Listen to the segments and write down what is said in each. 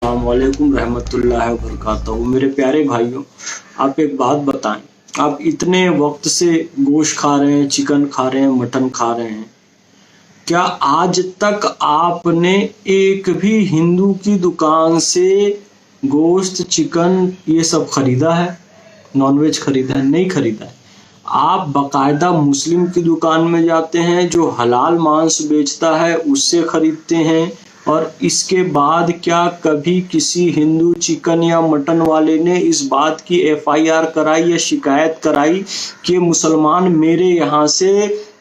अस्सलाम वालेकुम रहमतुल्लाहि व बरकातहू। मेरे प्यारे भाइयों, आप एक बात बताएं, आप इतने वक्त से गोश्त खा रहे हैं, चिकन खा रहे हैं, मटन खा रहे हैं, क्या आज तक आपने एक भी हिंदू की दुकान से गोश्त, चिकन ये सब खरीदा है? नॉनवेज खरीदा है? नहीं खरीदा है। आप बाकायदा मुस्लिम की दुकान में जाते हैं जो हलाल मांस बेचता है, उससे खरीदते हैं। और इसके बाद क्या कभी किसी हिंदू चिकन या मटन वाले ने इस बात की एफआईआर कराई या शिकायत कराई कि मुसलमान मेरे यहाँ से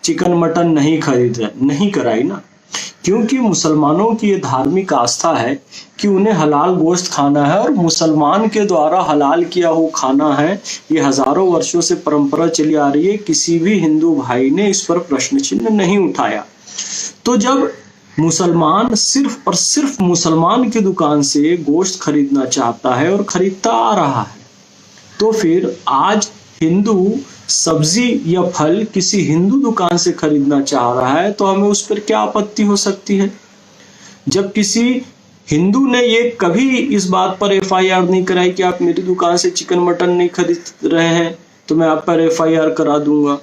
चिकन मटन नहीं खरीद रहे? नहीं कराई ना, क्योंकि मुसलमानों की ये धार्मिक आस्था है कि उन्हें हलाल गोश्त खाना है और मुसलमान के द्वारा हलाल किया हुआ खाना है। ये हजारों वर्षों से परंपरा चली आ रही है, किसी भी हिंदू भाई ने इस पर प्रश्न चिन्ह नहीं उठाया। तो जब मुसलमान सिर्फ और सिर्फ मुसलमान की दुकान से गोश्त खरीदना चाहता है और खरीदता आ रहा है, तो फिर आज हिंदू सब्जी या फल किसी हिंदू दुकान से खरीदना चाह रहा है तो हमें उस पर क्या आपत्ति हो सकती है? जब किसी हिंदू ने ये कभी इस बात पर एफआईआर नहीं कराई कि आप मेरी दुकान से चिकन मटन नहीं खरीद रहे हैं तो मैं आप पर एफआईआर करा दूंगा,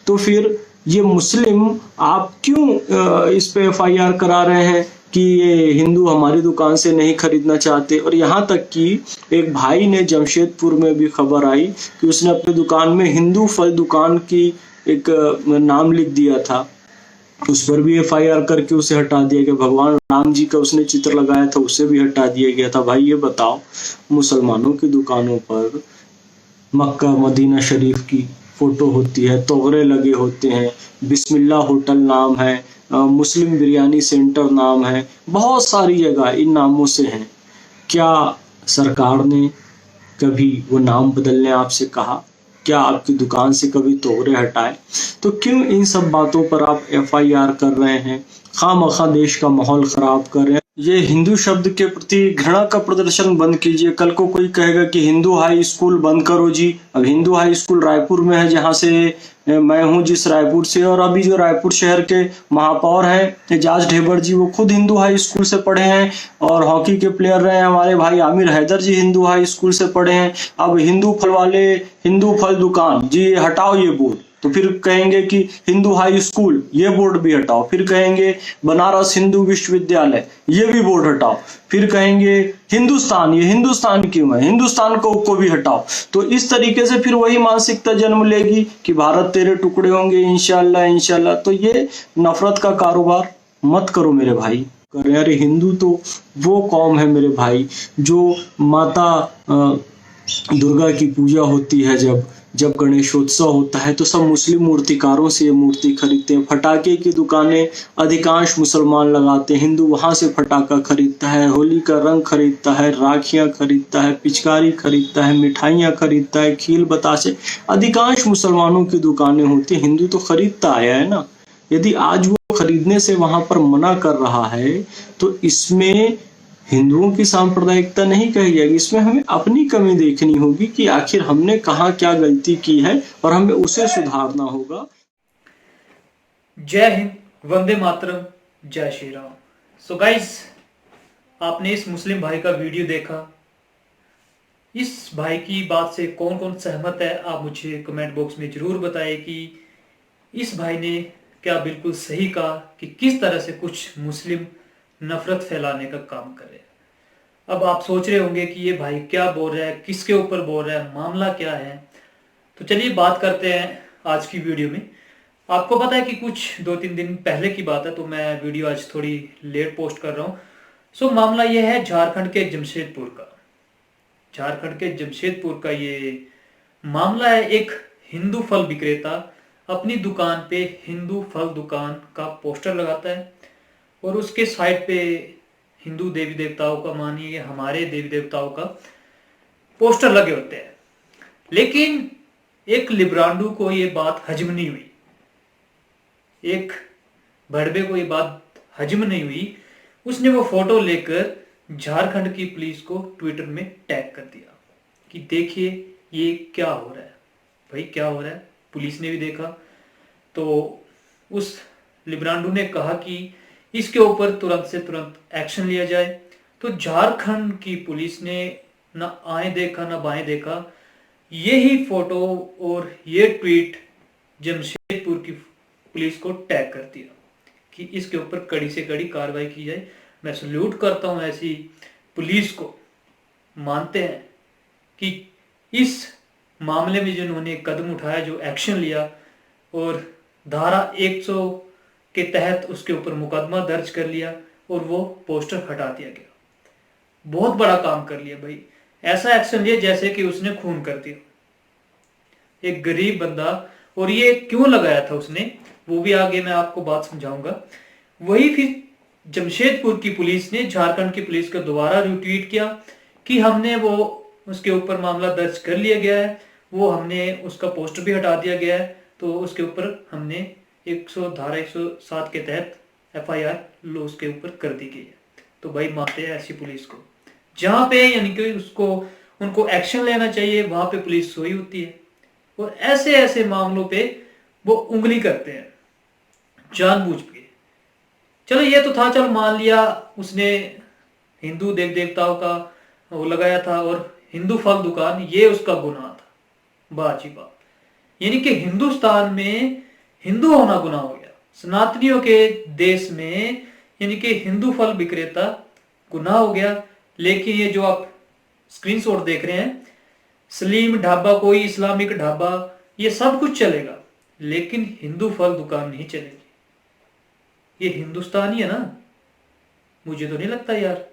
तो फिर ये मुस्लिम आप क्यों इस पे एफआईआर करा रहे हैं कि ये हिंदू हमारी दुकान से नहीं खरीदना चाहते? और यहाँ तक कि एक भाई ने जमशेदपुर में भी खबर आई कि उसने अपनी दुकान में हिंदू फल दुकान की एक नाम लिख दिया था, उस पर भी एफआईआर करके उसे हटा दिया गया। भगवान राम जी का उसने चित्र लगाया था, उसे भी हटा दिया गया था। भाई ये बताओ, मुसलमानों की दुकानों पर मक्का मदीना शरीफ की फोटो होती है, तोगरे लगे होते हैं, बिस्मिल्लाह होटल नाम है, मुस्लिम बिरयानी सेंटर नाम है, बहुत सारी जगह इन नामों से हैं। क्या सरकार ने कभी वो नाम बदलने आपसे कहा? क्या आपकी दुकान से कभी तोगरे हटाए? तो क्यों इन सब बातों पर आप एफआईआर कर रहे हैं, खामखा देश का माहौल खराब कर रहे हैं? ये हिंदू शब्द के प्रति घृणा का प्रदर्शन बंद कीजिए। कल को कोई कहेगा कि हिंदू हाई स्कूल बंद करो जी। अब हिंदू हाई स्कूल रायपुर में है, जहाँ से मैं हूँ, जिस रायपुर से, और अभी जो रायपुर शहर के महापौर हैं एजाज ढेबर जी, वो खुद हिंदू हाई स्कूल से पढ़े हैं और हॉकी के प्लेयर रहे हैं। हमारे भाई आमिर हैदर जी हिंदू हाई स्कूल से पढ़े हैं। अब हिंदू फल वाले, हिंदू फल दुकान जी हटाओ ये बोर्ड, तो फिर कहेंगे कि हिंदू हाई स्कूल ये बोर्ड भी हटाओ, फिर कहेंगे बनारस हिंदू विश्वविद्यालय ये भी बोर्ड हटाओ, फिर कहेंगे हिंदुस्तान, ये हिंदुस्तान क्यों है, हिंदुस्तान को भी हटाओ। तो इस तरीके से फिर वही मानसिकता जन्म लेगी कि भारत तेरे टुकड़े होंगे इंशाल्लाह इंशाल्लाह। तो ये नफरत का कारोबार मत करो मेरे भाई। अरे हिंदू तो वो कौम है मेरे भाई जो माता दुर्गा की पूजा होती है, जब गणेशोत्सव होता है तो सब मुस्लिम मूर्तिकारों से ये मूर्ति खरीदते हैं। फटाके की दुकानें अधिकांश मुसलमान लगाते हैं, हिंदू वहां से फटाका खरीदता है, होली का रंग खरीदता है, राखियां खरीदता है, पिचकारी खरीदता है, मिठाइयां खरीदता है, खील बतासे अधिकांश मुसलमानों की दुकानें होती है। हिंदू तो खरीदता आया है ना। यदि आज वो खरीदने से वहां पर मना कर रहा है तो इसमें हिंदुओं की सांप्रदायिकता नहीं कही जाएगी, इसमें हमें अपनी कमी देखनी होगी कि आखिर हमने कहाँ क्या गलती की है और हमें उसे सुधारना होगा। जय हिंद, वंदे मातरम, जय श्री राम। सो गाइस, आपने इस मुस्लिम भाई का वीडियो देखा। इस भाई की बात से कौन कौन सहमत है आप मुझे कमेंट बॉक्स में जरूर बताएं कि इस भाई ने क्या बिल्कुल सही कहा कि किस तरह से कुछ मुस्लिम नफरत फैलाने का काम करे। अब आप सोच रहे होंगे कि ये भाई क्या बोल रहा है, किसके ऊपर बोल रहा है, मामला क्या है। तो चलिए बात करते हैं आज की वीडियो में। आपको पता है कि कुछ 2-3 दिन पहले की बात है, तो मैं वीडियो आज थोड़ी लेट पोस्ट कर रहा हूँ। सो मामला ये है झारखंड के जमशेदपुर का। झारखंड के जमशेदपुर का ये मामला है। एक हिंदू फल विक्रेता अपनी दुकान पे हिंदू फल दुकान का पोस्टर लगाता है और उसके साइड पे हिंदू देवी देवताओं का, मानिए हमारे देवी देवताओं का पोस्टर लगे होते हैं। लेकिन एक लिब्रांडू को ये बात हजम नहीं हुई, एक भड़बे को ये बात हजम नहीं हुई। उसने वो फोटो लेकर झारखंड की पुलिस को ट्विटर में टैग कर दिया कि देखिए ये क्या हो रहा है। भाई क्या हो रहा है, पुलिस ने भी देखा। तो उस लिब्रांडू ने कहा कि इसके ऊपर तुरंत से तुरंत एक्शन लिया जाए। तो झारखंड की पुलिस ने ना आए देखा ना बाएं देखा, यही फोटो और ये ट्वीट जमशेदपुर की पुलिस को टैग कर दिया कि इसके ऊपर कड़ी से कड़ी कार्रवाई की जाए। मैं सल्यूट करता हूं ऐसी पुलिस को, मानते हैं कि इस मामले में जिन्होंने कदम उठाया, जो एक्शन लिया और धारा 100 के तहत उसके ऊपर मुकदमा दर्ज कर लिया और वो पोस्टर हटा दिया गया। बहुत बड़ा काम कर लिया भाई, ऐसा एक्शन लिया जैसे कि उसने खून कर दिया एक गरीब बंदा। और ये क्यों लगाया था उसने, वो भी आगे मैं आपको बात समझाऊंगा। वही फिर जमशेदपुर की पुलिस ने झारखंड की पुलिस को दोबारा रिट्वीट किया कि हमने वो उसके ऊपर मामला दर्ज कर लिया गया है, वो हमने उसका पोस्टर भी हटा दिया गया है, तो उसके ऊपर हमने 100 धारा 107 के तहत FIR लो उसके ऊपर कर दी गई है। तो भाई मानते हैं ऐसी पुलिस को, जहां पे यानी कि उसको उनको एक्शन लेना चाहिए वहां पे पुलिस सोई होती है और ऐसे ऐसे मामलों पे वो उंगली करते हैं जानबूझ के। चलो ये तो था, चलो मान लिया उसने हिंदू देव देवताओं का वो लगाया था और हिंदू फल दुकान, ये उसका गुनाह था, वाह जी वाह। यानी कि हिंदुस्तान में हिंदू होना गुनाह हो गया, सनातनियों के देश में यानी कि हिंदू फल विक्रेता गुनाह हो गया। लेकिन ये जो आप स्क्रीनशॉट देख रहे हैं, सलीम ढाबा, कोई इस्लामिक ढाबा, ये सब कुछ चलेगा लेकिन हिंदू फल दुकान नहीं चलेगी। ये हिंदुस्तान ही है ना, मुझे तो नहीं लगता यार।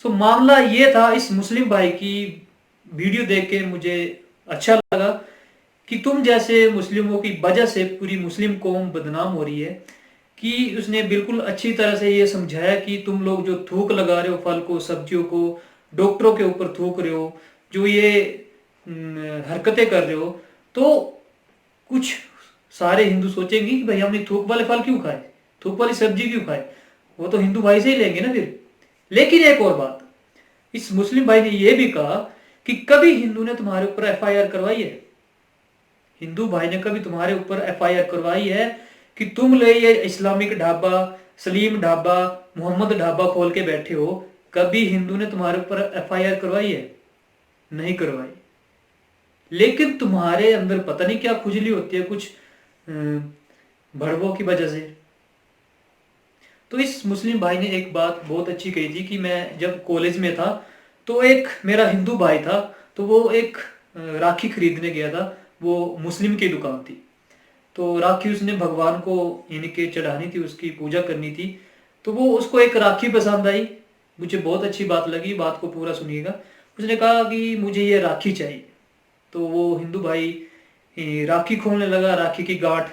सो मामला ये था, इस मुस्लिम भाई की वीडियो देख के मुझे अच्छा लगा कि तुम जैसे मुस्लिमों की वजह से पूरी मुस्लिम कौम बदनाम हो रही है, कि उसने बिल्कुल अच्छी तरह से ये समझाया कि तुम लोग जो थूक लगा रहे हो फल को, सब्जियों को, डॉक्टरों के ऊपर थूक रहे हो, जो ये हरकतें कर रहे हो, तो कुछ सारे हिंदू सोचेंगे कि भाई हमने थूक वाले फल क्यों खाए, थूक वाली सब्जी क्यों खाए, वो तो हिंदू भाई से ही लेंगे ना फिर। लेकिन एक और बात, इस मुस्लिम भाई ने यह भी कहा कि कभी हिंदू ने तुम्हारे ऊपर FIR करवाई है, हिंदू भाई ने कभी तुम्हारे ऊपर FIR करवाई है कि तुम ले ये इस्लामिक ढाबा, सलीम ढाबा, मोहम्मद ढाबा खोल के बैठे हो, कभी हिंदू ने तुम्हारे ऊपर FIR करवाई है? नहीं करवाई। लेकिन तुम्हारे अंदर पता नहीं क्या खुजली होती है कुछ भड़वों की वजह से। तो इस मुस्लिम भाई ने एक बात बहुत अच्छी कही थी कि मैं जब कॉलेज में था तो एक मेरा हिंदू भाई था, तो वो एक राखी खरीदने गया था, वो मुस्लिम की दुकान थी, तो राखी उसने भगवान को यानी कि चढ़ानी थी, उसकी पूजा करनी थी। तो वो उसको एक राखी पसंद आई, मुझे बहुत अच्छी बात लगी, बात को पूरा सुनिएगा। उसने कहा कि मुझे ये राखी चाहिए। तो वो हिंदू भाई राखी खोलने लगा, राखी की गांठ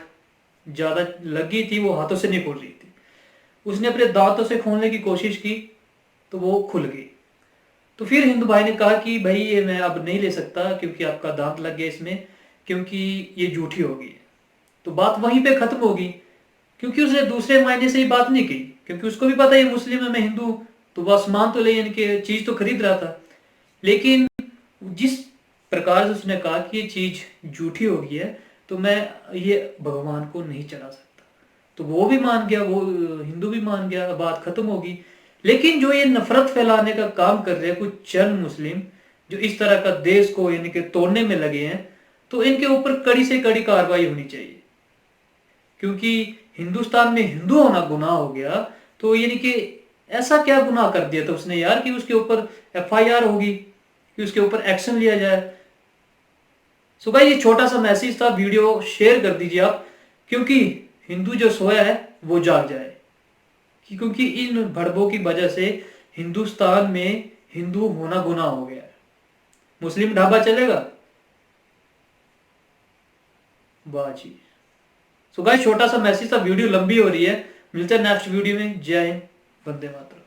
ज़्यादा लगी थी, वो हाथों से नहीं खोल रही थी। उसने अपने दांतों से खोलने की कोशिश की तो वो खुल गई। तो फिर हिंदू भाई ने कहा कि भाई ये मैं अब नहीं ले सकता क्योंकि आपका दांत लग गया इसमें, क्योंकि ये झूठी होगी। तो बात वहीं पे खत्म होगी, क्योंकि उसने दूसरे मायने से ही बात नहीं की, क्योंकि उसको भी पता है ये मुस्लिम है मैं हिंदू हूं, तो वह सामान तो ले यानी कि चीज तो खरीद रहा था। लेकिन जिस प्रकार से उसने कहा कि ये चीज झूठी हो गई है तो मैं ये भगवान को नहीं चढ़ा सकता, तो वो भी मान गया, वो हिंदू भी मान गया, बात खत्म होगी। लेकिन जो ये नफरत फैलाने का काम कर रहे हैं कुछ चंद मुस्लिम, जो इस तरह का देश को यानी कि तोड़ने में लगे हैं, तो इनके ऊपर कड़ी से कड़ी कार्रवाई होनी चाहिए। क्योंकि हिंदुस्तान में हिंदू होना गुनाह हो गया, तो यानी कि ऐसा क्या गुनाह कर दिया था उसने यार कि उसके ऊपर FIR होगी, कि उसके ऊपर एक्शन लिया जाए। सो भाई ये छोटा सा मैसेज था, वीडियो शेयर कर दीजिए आप, क्योंकि हिंदू जो सोया है वो जाग जाए, क्योंकि इन भड़बों की वजह से हिंदुस्तान में हिंदू होना गुनाह हो गया है। मुस्लिम ढाबा चलेगा, वाह जी। सो गाइस छोटा सा मैसेज था, वीडियो लंबी हो रही है, मिलते हैं नेक्स्ट वीडियो में। जय हिंद, वंदे मातरम।